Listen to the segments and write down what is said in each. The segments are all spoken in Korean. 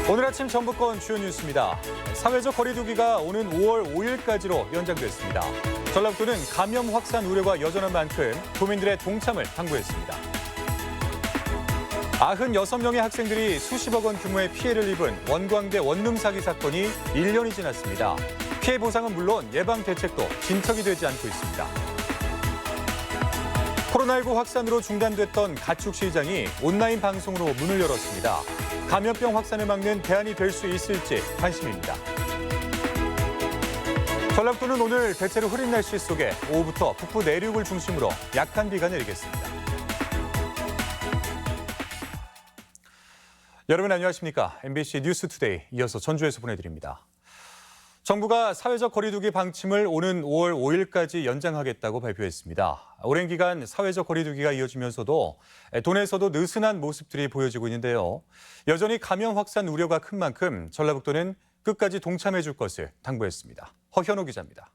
오늘 아침 전북권 주요 뉴스입니다. 사회적 거리두기가 오는 5월 5일까지로 연장됐습니다. 전라북도는 감염 확산 우려가 여전한 만큼 도민들의 동참을 당부했습니다. 96명의 학생들이 수십억 원 규모의 피해를 입은 원광대 원룸 사기 사건이 1년이 지났습니다. 피해 보상은 물론 예방 대책도 진척이 되지 않고 있습니다. 코로나19 확산으로 중단됐던 가축 시장이 온라인 방송으로 문을 열었습니다. 감염병 확산을 막는 대안이 될 수 있을지 관심입니다. 전라북도는 오늘 대체로 흐린 날씨 속에 오후부터 북부 내륙을 중심으로 약한 비가 내리겠습니다. 여러분 안녕하십니까? MBC 뉴스투데이 이어서 전주에서 보내드립니다. 정부가 사회적 거리두기 방침을 오는 5월 5일까지 연장하겠다고 발표했습니다. 오랜 기간 사회적 거리두기가 이어지면서도 도내에서도 느슨한 모습들이 보여지고 있는데요. 여전히 감염 확산 우려가 큰 만큼 전라북도는 끝까지 동참해 줄 것을 당부했습니다. 허현호 기자입니다.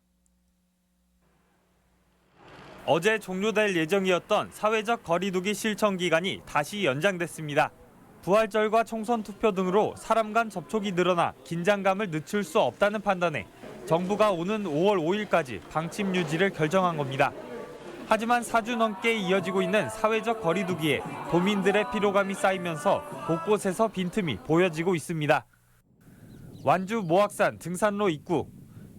어제 종료될 예정이었던 사회적 거리두기 실천 기간이 다시 연장됐습니다. 부활절과 총선 투표 등으로 사람 간 접촉이 늘어나 긴장감을 늦출 수 없다는 판단에 정부가 오는 5월 5일까지 방침 유지를 결정한 겁니다. 하지만 4주 넘게 이어지고 있는 사회적 거리두기에 도민들의 피로감이 쌓이면서 곳곳에서 빈틈이 보여지고 있습니다. 완주 모악산 등산로 입구.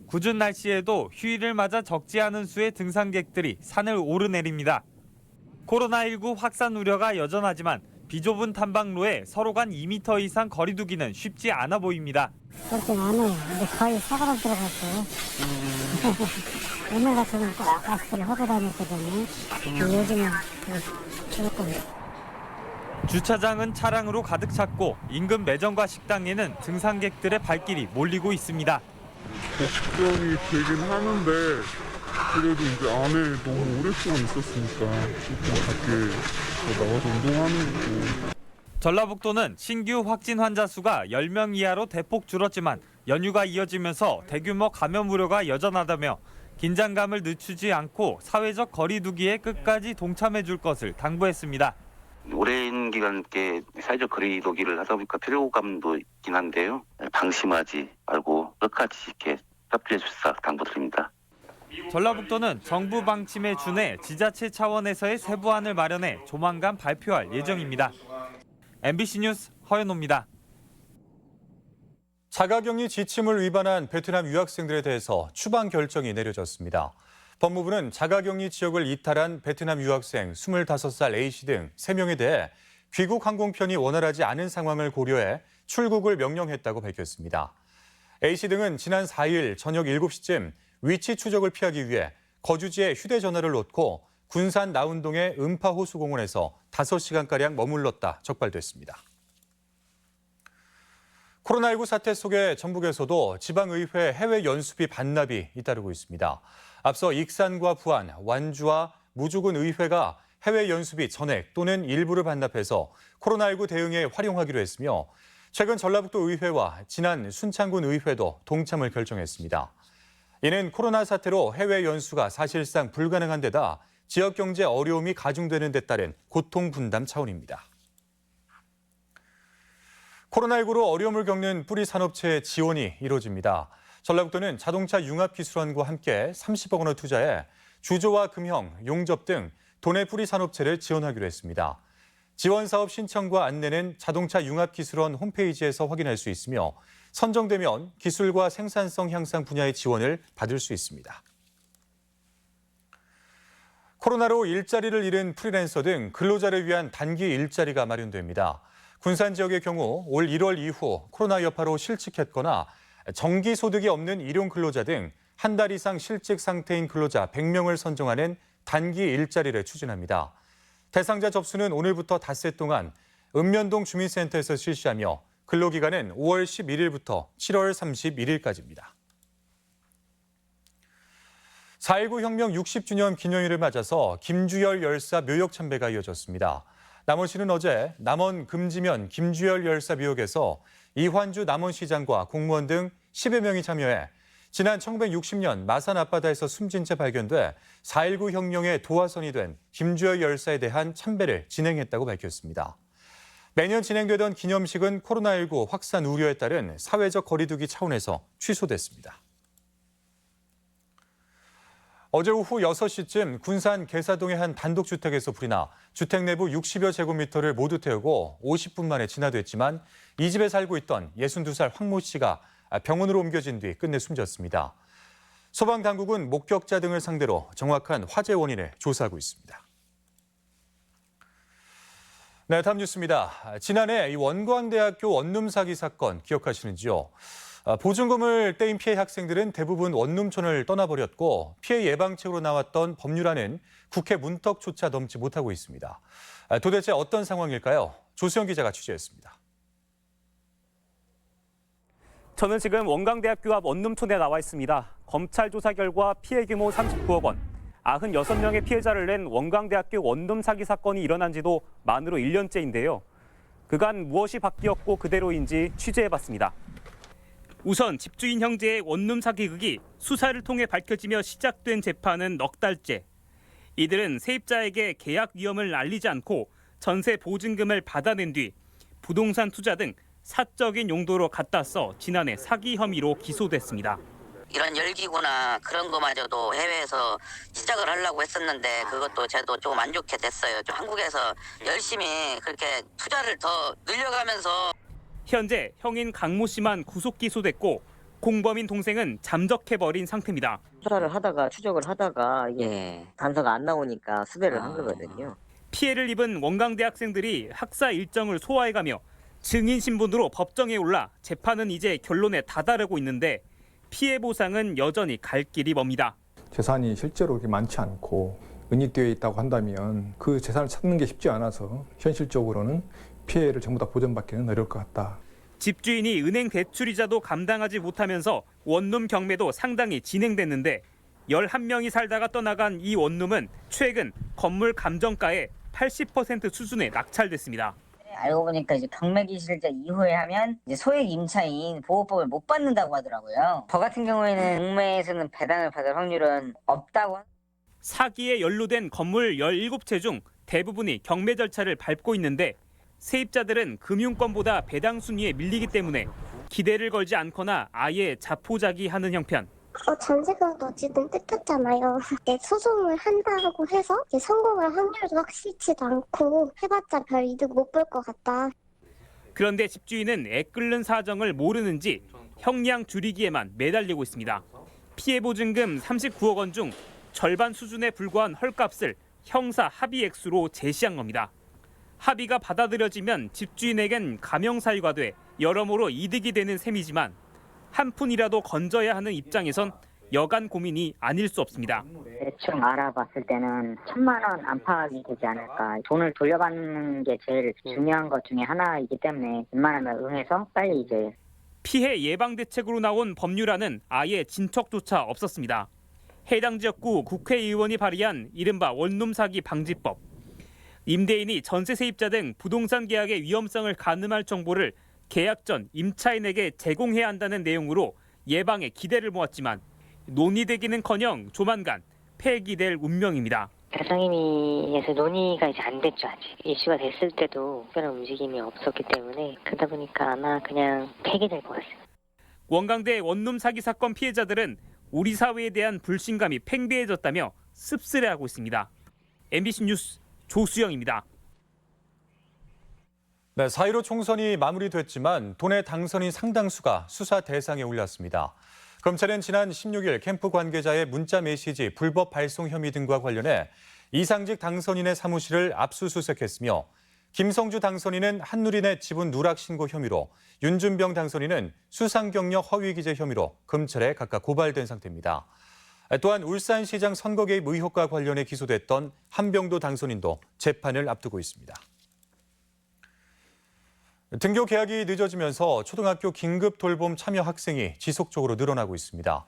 궂은 날씨에도 휴일을 맞아 적지 않은 수의 등산객들이 산을 오르내립니다. 코로나19 확산 우려가 여전하지만 비좁은 탐방로에 서로 간 2m 이상 거리두기는 쉽지 않아 보입니다. 그렇진 않아요. 근데 거의 사가닥 들어갔어요. 옛날 같으면 꼭 마스크를 하고 다녔거든요. 요즘은 조금. 주차장은 차량으로 가득 찼고 인근 매점과 식당에는 등산객들의 발길이 몰리고 있습니다. 걱정이 되긴 하는데 그래도 이제 안에 너무 오랫동안 있었으니까 조금 밖에 나가서 운동하는 거고. 전라북도는 신규 확진 환자 수가 10명 이하로 대폭 줄었지만 연휴가 이어지면서 대규모 감염 우려가 여전하다며 긴장감을 늦추지 않고 사회적 거리두기에 끝까지 동참해 줄 것을 당부했습니다. 오랜 기간 께 사회적 거리두기를 하다 보니까 피로감도 있긴 한데요. 방심하지 말고 끝까지 이렇게 협조해 주시라 당부드립니다. 전라북도는 정부 방침에 준해 지자체 차원에서의 세부안을 마련해 조만간 발표할 예정입니다. MBC 뉴스 허연호입니다. 자가격리 지침을 위반한 베트남 유학생들에 대해서 추방 결정이 내려졌습니다. 법무부는 자가격리 지역을 이탈한 베트남 유학생 25살 A씨 등 3명에 대해 귀국 항공편이 원활하지 않은 상황을 고려해 출국을 명령했다고 밝혔습니다. A씨 등은 지난 4일 저녁 7시쯤 위치 추적을 피하기 위해 거주지에 휴대전화를 놓고 군산 나운동의 음파호수공원에서 5시간가량 머물렀다 적발됐습니다. 코로나19 사태 속에 전북에서도 지방의회 해외 연수비 반납이 잇따르고 있습니다. 앞서 익산과 부안, 완주와 무주군 의회가 해외 연수비 전액 또는 일부를 반납해서 코로나19 대응에 활용하기로 했으며 최근 전라북도 의회와 지난 순창군 의회도 동참을 결정했습니다. 이는 코로나 사태로 해외 연수가 사실상 불가능한 데다 지역 경제 어려움이 가중되는 데 따른 고통 분담 차원입니다. 코로나19로 어려움을 겪는 뿌리 산업체의 지원이 이루어집니다. 전라북도는 자동차 융합기술원과 함께 30억 원을 투자해 주조와 금형, 용접 등 도내 뿌리 산업체를 지원하기로 했습니다. 지원 사업 신청과 안내는 자동차 융합기술원 홈페이지에서 확인할 수 있으며 선정되면 기술과 생산성 향상 분야의 지원을 받을 수 있습니다. 코로나로 일자리를 잃은 프리랜서 등 근로자를 위한 단기 일자리가 마련됩니다. 군산 지역의 경우 올 1월 이후 코로나 여파로 실직했거나 정기 소득이 없는 일용 근로자 등 한 달 이상 실직 상태인 근로자 100명을 선정하는 단기 일자리를 추진합니다. 대상자 접수는 오늘부터 닷새 동안 읍면동 주민센터에서 실시하며 근로기간은 5월 11일부터 7월 31일까지입니다. 4.19 혁명 60주년 기념일을 맞아서 김주열 열사 묘역 참배가 이어졌습니다. 남원시는 어제 남원 금지면 김주열 열사 묘역에서 이환주 남원시장과 공무원 등 10여 명이 참여해 지난 1960년 마산 앞바다에서 숨진 채 발견돼 4.19 혁명의 도화선이 된 김주열 열사에 대한 참배를 진행했다고 밝혔습니다. 매년 진행되던 기념식은 코로나19 확산 우려에 따른 사회적 거리두기 차원에서 취소됐습니다. 어제 오후 6시쯤 군산 계사동의 한 단독주택에서 불이 나 주택 내부 60여 제곱미터를 모두 태우고 50분 만에 진화됐지만 이 집에 살고 있던 62살 황모 씨가 병원으로 옮겨진 뒤 끝내 숨졌습니다. 소방당국은 목격자 등을 상대로 정확한 화재 원인을 조사하고 있습니다. 네, 다음 뉴스입니다. 지난해 이 원광대학교 원룸 사기 사건 기억하시는지요? 보증금을 떼인 피해 학생들은 대부분 원룸촌을 떠나버렸고 피해 예방책으로 나왔던 법률안은 국회 문턱조차 넘지 못하고 있습니다. 도대체 어떤 상황일까요? 조수영 기자가 취재했습니다. 저는 지금 원광대학교 앞 원룸촌에 나와 있습니다. 검찰 조사 결과 피해 규모 39억 원, 96명의 피해자를 낸 원광대학교 원룸 사기 사건이 일어난 지도 만으로 1년째인데요. 그간 무엇이 바뀌었고 그대로인지 취재해봤습니다. 우선 집주인 형제의 원룸 사기극이 수사를 통해 밝혀지며 시작된 재판은 넉 달째. 이들은 세입자에게 계약 위험을 알리지 않고 전세 보증금을 받아낸 뒤 부동산 투자 등 사적인 용도로 갖다 써 지난해 사기 혐의로 기소됐습니다. 이런 열기구나 그런 거마저도 해외에서 시작을 하려고 했었는데 그것도 저도 조금 안 좋게 됐어요. 좀 한국에서 열심히 그렇게 투자를 더 늘려가면서 현재 형인 강모 씨만 구속 기소됐고 공범인 동생은 잠적해버린 상태입니다. 수사를 하다가 추적을 하다가 이게 단서가 안 나오니까 수배를 한 거거든요. 피해를 입은 원광대 학생들이 학사 일정을 소화해가며 증인 신분으로 법정에 올라 재판은 이제 결론에 다다르고 있는데 피해 보상은 여전히 갈 길이 멉니다. 재산이 실제로 그렇게 많지 않고 은닉되어 있다고 한다면 그 재산을 찾는 게 쉽지 않아서 현실적으로는 피해를 전부 다 보전받기는 어려울 것 같다. 집주인이 은행 대출이자도 감당하지 못하면서 원룸 경매도 상당히 진행됐는데 11명이 살다가 떠나간 이 원룸은 최근 건물 감정가의 80% 수준에 낙찰됐습니다. 알고 보니까 이제 경매기 실제 이후에 하면 이제 소액 임차인 보호법을 못 받는다고 하더라고요. 저 같은 경우에는 경매에서는 배당을 받을 확률은 없다고. 사기에 연루된 건물 17채 중 대부분이 경매 절차를 밟고 있는데 세입자들은 금융권보다 배당 순위에 밀리기 때문에 기대를 걸지 않거나 아예 자포자기하는 형편. 전세금도 어쨌든 뜯겼잖아요. 소송을 한다고 해서 성공할 확률도 확실치도 않고 해봤자 별 이득 못 볼 것 같다. 그런데 집주인은 애끓는 사정을 모르는지 형량 줄이기에만 매달리고 있습니다. 피해 보증금 39억 원 중 절반 수준에 불과한 헐값을 형사 합의 액수로 제시한 겁니다. 합의가 받아들여지면 집주인에겐 감형사유가 돼 여러모로 이득이 되는 셈이지만 한 푼이라도 건져야 하는 입장에선 여간 고민이 아닐 수 없습니다. 대충 알아봤을 때는 1,000만 원 안팎이 되지 않을까. 돈을 돌려받는 게 제일 중요한 것 중에 하나이기 때문에 웬만하면 응해서 빨리 이제. 피해 예방 대책으로 나온 법률안은 아예 진척조차 없었습니다. 해당 지역구 국회의원이 발의한 이른바 원룸 사기 방지법. 임대인이 전세 세입자 등 부동산 계약의 위험성을 가늠할 정보를 계약 전 임차인에게 제공해야 한다는 내용으로 예방에 기대를 모았지만 논의되기는커녕 조만간 폐기될 운명입니다. 가상임위에서 논의가 이제 안 됐죠. 아직 이슈가 됐을 때도 특별한 움직임이 없었기 때문에 그러다 보니까 아마 그냥 폐기될 것 같습니다. 원광대 원룸 사기 사건 피해자들은 우리 사회에 대한 불신감이 팽배해졌다며 씁쓸해하고 있습니다. MBC 뉴스 조수영입니다. 네, 4.15 총선이 마무리됐지만 도내 당선인 상당수가 수사 대상에 올랐습니다. 검찰은 지난 16일 캠프 관계자의 문자 메시지 불법 발송 혐의 등과 관련해 이상직 당선인의 사무실을 압수수색했으며 김성주 당선인은 한누리net 지분 누락 신고 혐의로 윤준병 당선인은 수상 경력 허위 기재 혐의로 검찰에 각각 고발된 상태입니다. 또한 울산시장 선거 개입 의혹과 관련해 기소됐던 한병도 당선인도 재판을 앞두고 있습니다. 등교 개학이 늦어지면서 초등학교 긴급 돌봄 참여 학생이 지속적으로 늘어나고 있습니다.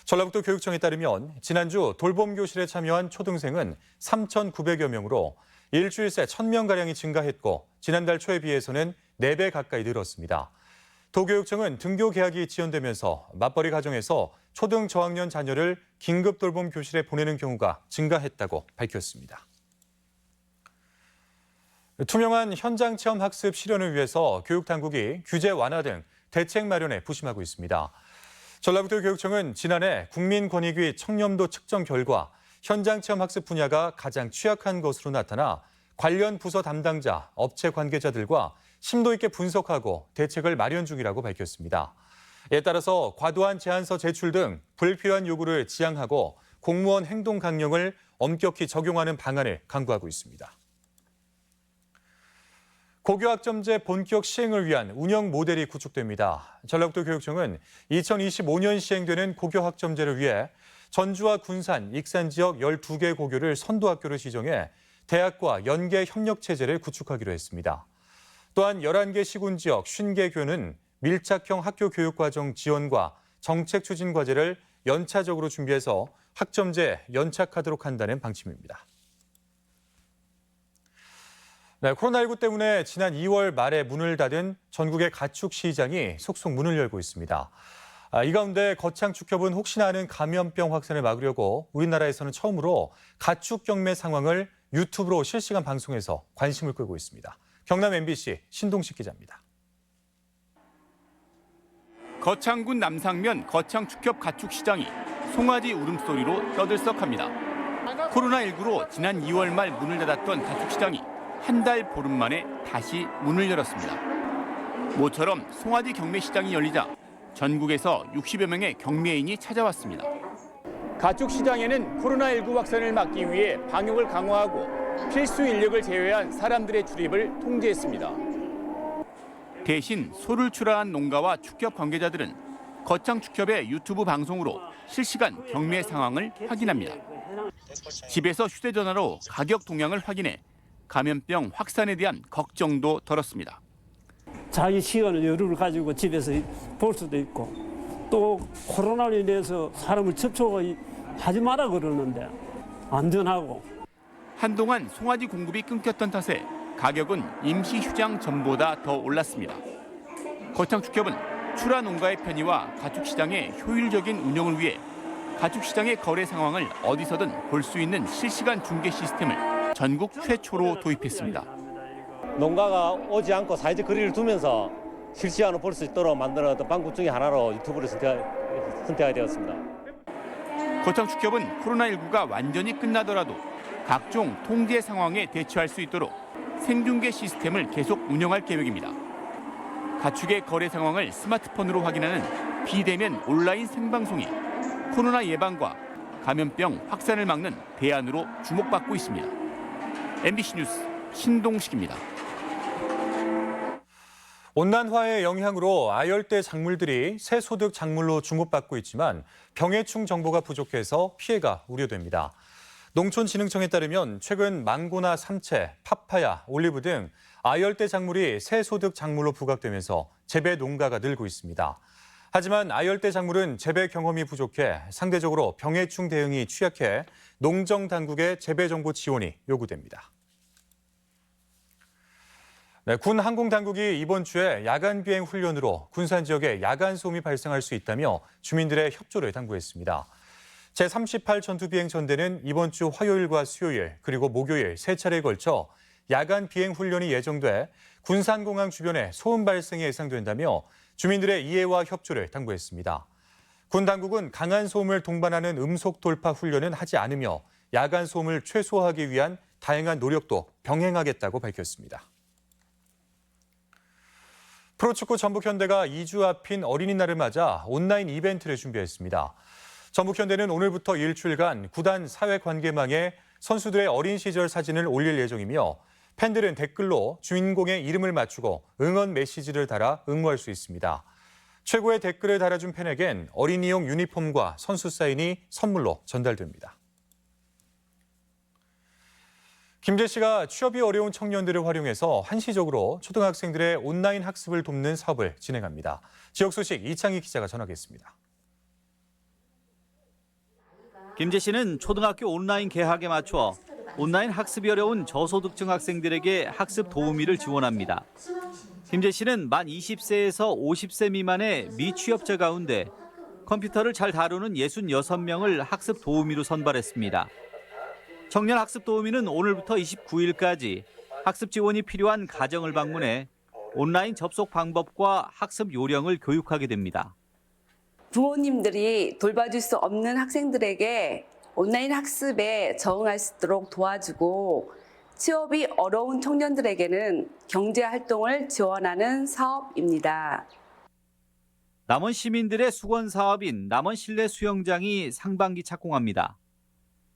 전라북도 교육청에 따르면 지난주 돌봄 교실에 참여한 초등생은 3,900여 명으로 일주일 새 1,000명가량이 증가했고 지난달 초에 비해서는 4배 가까이 늘었습니다. 도교육청은 등교 개학이 지연되면서 맞벌이 가정에서 초등 저학년 자녀를 긴급 돌봄 교실에 보내는 경우가 증가했다고 밝혔습니다. 투명한 현장 체험 학습 실현을 위해서 교육당국이 규제 완화 등 대책 마련에 부심하고 있습니다. 전라북도 교육청은 지난해 국민권익위 청렴도 측정 결과 현장 체험 학습 분야가 가장 취약한 것으로 나타나 관련 부서 담당자, 업체 관계자들과 심도 있게 분석하고 대책을 마련 중이라고 밝혔습니다. 이에 따라서 과도한 제안서 제출 등 불필요한 요구를 지양하고 공무원 행동 강령을 엄격히 적용하는 방안을 강구하고 있습니다. 고교학점제 본격 시행을 위한 운영 모델이 구축됩니다. 전라북도 교육청은 2025년 시행되는 고교학점제를 위해 전주와 군산, 익산 지역 12개 고교를 선도학교로 지정해 대학과 연계 협력 체제를 구축하기로 했습니다. 또한 11개 시군 지역 50개 교는 밀착형 학교 교육과정 지원과 정책 추진 과제를 연차적으로 준비해서 학점제에 연착하도록 한다는 방침입니다. 네, 코로나19 때문에 지난 2월 말에 문을 닫은 전국의 가축 시장이 속속 문을 열고 있습니다. 이 가운데 거창축협은 혹시나 하는 감염병 확산을 막으려고 우리나라에서는 처음으로 가축 경매 상황을 유튜브로 실시간 방송해서 관심을 끌고 있습니다. 경남 MBC 신동식 기자입니다. 거창군 남상면 거창축협 가축시장이 송아지 울음소리로 떠들썩합니다. 코로나19로 지난 2월 말 문을 닫았던 가축시장이 한 달 보름 만에 다시 문을 열었습니다. 모처럼 송아지 경매시장이 열리자 전국에서 60여 명의 경매인이 찾아왔습니다. 가축시장에는 코로나19 확산을 막기 위해 방역을 강화하고 필수 인력을 제외한 사람들의 출입을 통제했습니다. 대신 소를 출하한 농가와 축협 관계자들은 거창축협의 유튜브 방송으로 실시간 경매 상황을 확인합니다. 집에서 휴대전화로 가격 동향을 확인해 감염병 확산에 대한 걱정도 덜었습니다. 자기 시간을 여유를 가지고 집에서 볼 수도 있고 또 코로나로 인해서 사람을 접촉하지 마라 그러는데 안전하고. 한동안 송아지 공급이 끊겼던 탓에 가격은 임시 휴장 전보다 더 올랐습니다. 거창축협은 출하 농가의 편의와 가축시장의 효율적인 운영을 위해 가축시장의 거래 상황을 어디서든 볼 수 있는 실시간 중계 시스템을 전국 최초로 도입했습니다. 농가가 오지 않고 사이즈 거리를 두면서 실시간으로 볼 수 있도록 만드는 어떤 방법 중에 하나로 유튜브를 선택하게 되었습니다. 거창축협은 코로나19가 완전히 끝나더라도 각종 통제 상황에 대처할 수 있도록 생중계 시스템을 계속 운영할 계획입니다. 가축의 거래 상황을 스마트폰으로 확인하는 비대면 온라인 생방송이 코로나 예방과 감염병 확산을 막는 대안으로 주목받고 있습니다. MBC 뉴스 신동식입니다. 온난화의 영향으로 아열대 작물들이 새소득 작물로 주목받고 있지만 병해충 정보가 부족해서 피해가 우려됩니다. 농촌진흥청에 따르면 최근 망고나 삼채, 파파야, 올리브 등 아열대 작물이 새소득 작물로 부각되면서 재배 농가가 늘고 있습니다. 하지만 아열대 작물은 재배 경험이 부족해 상대적으로 병해충 대응이 취약해 농정당국의 재배 정보 지원이 요구됩니다. 네, 군 항공당국이 이번 주에 야간 비행 훈련으로 군산 지역에 야간 소음이 발생할 수 있다며 주민들의 협조를 당부했습니다. 제38 전투비행 전대는 이번 주 화요일과 수요일 그리고 목요일 세 차례에 걸쳐 야간 비행 훈련이 예정돼 군산공항 주변에 소음 발생이 예상된다며 주민들의 이해와 협조를 당부했습니다. 군 당국은 강한 소음을 동반하는 음속 돌파 훈련은 하지 않으며 야간 소음을 최소화하기 위한 다양한 노력도 병행하겠다고 밝혔습니다. 프로축구 전북현대가 2주 앞인 어린이날을 맞아 온라인 이벤트를 준비했습니다. 전북현대는 오늘부터 일주일간 구단 사회관계망에 선수들의 어린 시절 사진을 올릴 예정이며 팬들은 댓글로 주인공의 이름을 맞추고 응원 메시지를 달아 응모할 수 있습니다. 최고의 댓글을 달아준 팬에겐 어린이용 유니폼과 선수 사인이 선물로 전달됩니다. 김재 씨가 취업이 어려운 청년들을 활용해서 한시적으로 초등학생들의 온라인 학습을 돕는 사업을 진행합니다. 지역 소식 이창희 기자가 전하겠습니다. 김재 씨는 초등학교 온라인 개학에 맞춰 온라인 학습이 어려운 저소득층 학생들에게 학습 도우미를 지원합니다. 김재 씨는 만 20세에서 50세 미만의 미취업자 가운데 컴퓨터를 잘 다루는 66명을 학습 도우미로 선발했습니다. 청년 학습 도우미는 오늘부터 29일까지 학습 지원이 필요한 가정을 방문해 온라인 접속 방법과 학습 요령을 교육하게 됩니다. 부모님들이 돌봐줄 수 없는 학생들에게 온라인 학습에 적응할 수 있도록 도와주고 취업이 어려운 청년들에게는 경제 활동을 지원하는 사업입니다. 남원 시민들의 수건 사업인 남원 실내 수영장이 상반기 착공합니다.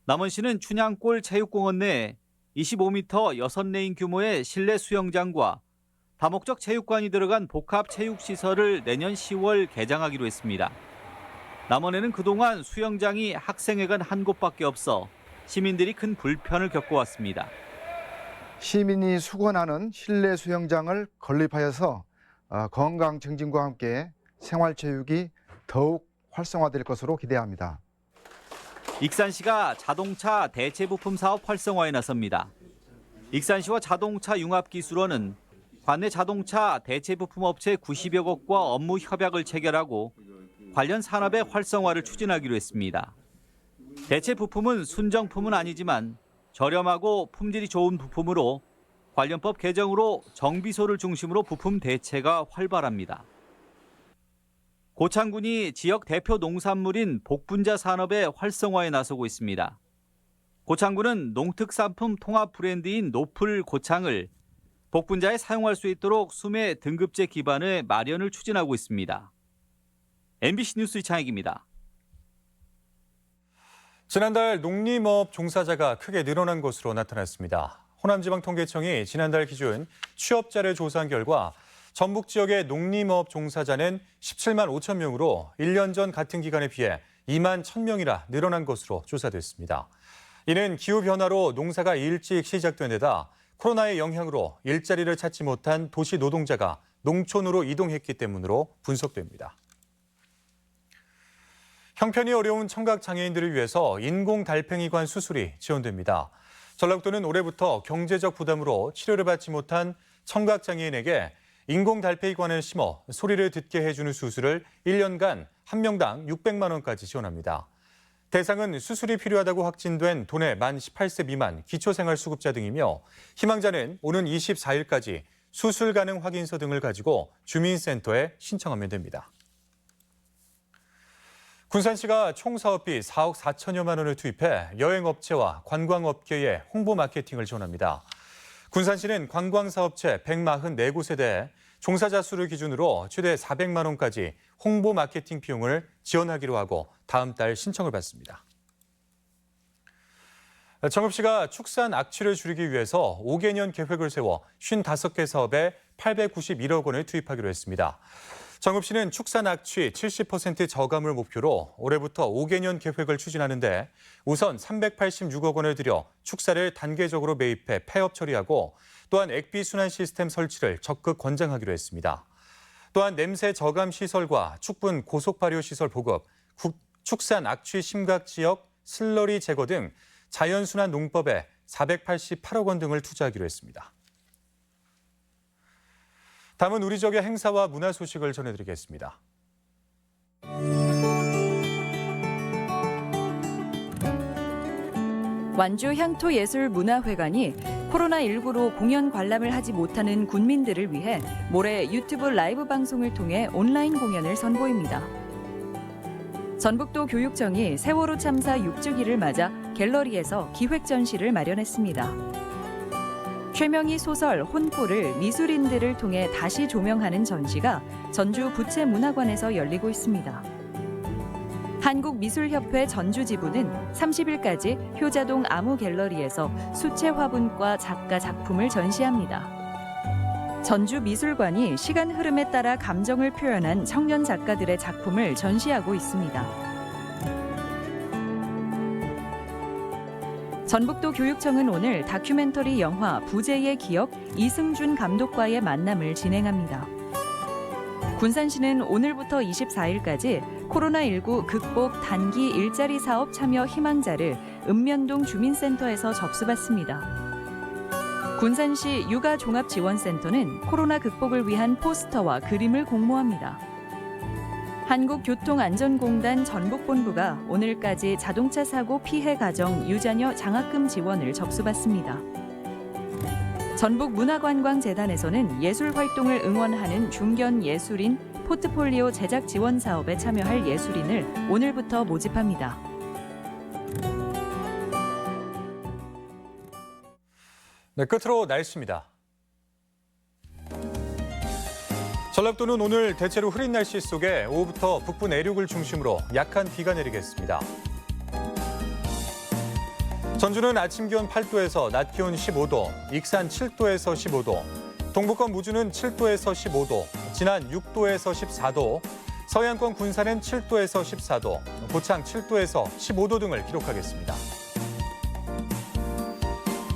남원시는 춘향골 체육공원 내에 25m 6레인 규모의 실내 수영장과 다목적 체육관이 들어간 복합 체육시설을 내년 10월 개장하기로 했습니다. 남원에는 그동안 수영장이 학생회관 한 곳밖에 없어 시민들이 큰 불편을 겪어왔습니다. 시민이 수건하는 실내 수영장을 건립하여서 건강 증진과 함께 생활체육이 더욱 활성화될 것으로 기대합니다. 익산시가 자동차 대체 부품 사업 활성화에 나섭니다. 익산시와 자동차 융합기술원은 관내 자동차 대체 부품 업체 90여 곳과 업무 협약을 체결하고 관련 산업의 활성화를 추진하기로 했습니다. 대체 부품은 순정품은 아니지만 저렴하고 품질이 좋은 부품으로 관련법 개정으로 정비소를 중심으로 부품 대체가 활발합니다. 고창군이 지역 대표 농산물인 복분자 산업의 활성화에 나서고 있습니다. 고창군은 농특산품 통합 브랜드인 노플 고창을 복분자에 사용할 수 있도록 수매 등급제 기반의 마련을 추진하고 있습니다. MBC 뉴스 이창익입니다. 지난달 농림업 종사자가 크게 늘어난 것으로 나타났습니다. 호남지방통계청이 지난달 기준 취업자를 조사한 결과 전북 지역의 농림업 종사자는 17만 5천 명으로 1년 전 같은 기간에 비해 2만 1,000명이나 늘어난 것으로 조사됐습니다. 이는 기후변화로 농사가 일찍 시작된 데다 코로나의 영향으로 일자리를 찾지 못한 도시 노동자가 농촌으로 이동했기 때문으로 분석됩니다. 형편이 어려운 청각장애인들을 위해서 인공 달팽이관 수술이 지원됩니다. 전라북도는 올해부터 경제적 부담으로 치료를 받지 못한 청각장애인에게 인공 달팽이관을 심어 소리를 듣게 해주는 수술을 1년간 한 명당 600만 원까지 지원합니다. 대상은 수술이 필요하다고 확진된 도내 만 18세 미만 기초생활수급자 등이며 희망자는 오는 24일까지 수술 가능 확인서 등을 가지고 주민센터에 신청하면 됩니다. 군산시가 총 사업비 4억 4천여만 원을 투입해 여행업체와 관광업계에 홍보 마케팅을 지원합니다. 군산시는 관광사업체 144곳에 대해 종사자 수를 기준으로 최대 400만 원까지 홍보 마케팅 비용을 지원하기로 하고 다음 달 신청을 받습니다. 정읍시가 축산 악취를 줄이기 위해서 5개년 계획을 세워 55개 사업에 891억 원을 투입하기로 했습니다. 정읍시는 축산 악취 70% 저감을 목표로 올해부터 5개년 계획을 추진하는데 우선 386억 원을 들여 축사를 단계적으로 매입해 폐업 처리하고 또한 액비 순환 시스템 설치를 적극 권장하기로 했습니다. 또한 냄새 저감 시설과 축분 고속 발효 시설 보급, 축산 악취 심각 지역 슬러리 제거 등 자연 순환 농법에 488억 원 등을 투자하기로 했습니다. 다음은 우리 지역의 행사와 문화 소식을 전해드리겠습니다. 완주 향토예술문화회관이 코로나19로 공연 관람을 하지 못하는 군민들을 위해 모레 유튜브 라이브 방송을 통해 온라인 공연을 선보입니다. 전북도 교육청이 세월호 참사 6주기를 맞아 갤러리에서 기획 전시를 마련했습니다. 최명희 소설 혼포를 미술인들을 통해 다시 조명하는 전시가 전주 부채문화관에서 열리고 있습니다. 한국미술협회 전주지부는 30일까지 효자동 아무갤러리에서 수채 화분과 작가 작품을 전시합니다. 전주미술관이 시간 흐름에 따라 감정을 표현한 청년 작가들의 작품을 전시하고 있습니다. 전북도 교육청은 오늘 다큐멘터리 영화 부재의 기억 이승준 감독과의 만남을 진행합니다. 군산시는 오늘부터 24일까지 코로나19 극복 단기 일자리 사업 참여 희망자를 읍면동 주민센터에서 접수받습니다. 군산시 육아종합지원센터는 코로나 극복을 위한 포스터와 그림을 공모합니다. 한국교통안전공단 전북본부가 오늘까지 자동차 사고 피해 가정 유자녀 장학금 지원을 접수받습니다. 전북문화관광재단에서는 예술 활동을 응원하는 중견 예술인 포트폴리오 제작 지원 사업에 참여할 예술인을 오늘부터 모집합니다. 네, 끝으로 날씨입니다. 전라도는 오늘 대체로 흐린 날씨 속에 오후부터 북부 내륙을 중심으로 약한 비가 내리겠습니다. 전주는 아침 기온 8도에서 낮 기온 15도, 익산 7도에서 15도, 동부권 무주는 7도에서 15도, 진안 6도에서 14도, 서해안권 군산은 7도에서 14도, 고창 7도에서 15도 등을 기록하겠습니다.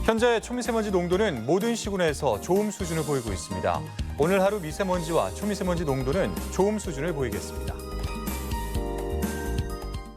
현재 초미세먼지 농도는 모든 시군에서 좋음 수준을 보이고 있습니다. 오늘 하루 미세먼지와 초미세먼지 농도는 좋음 수준을 보이겠습니다.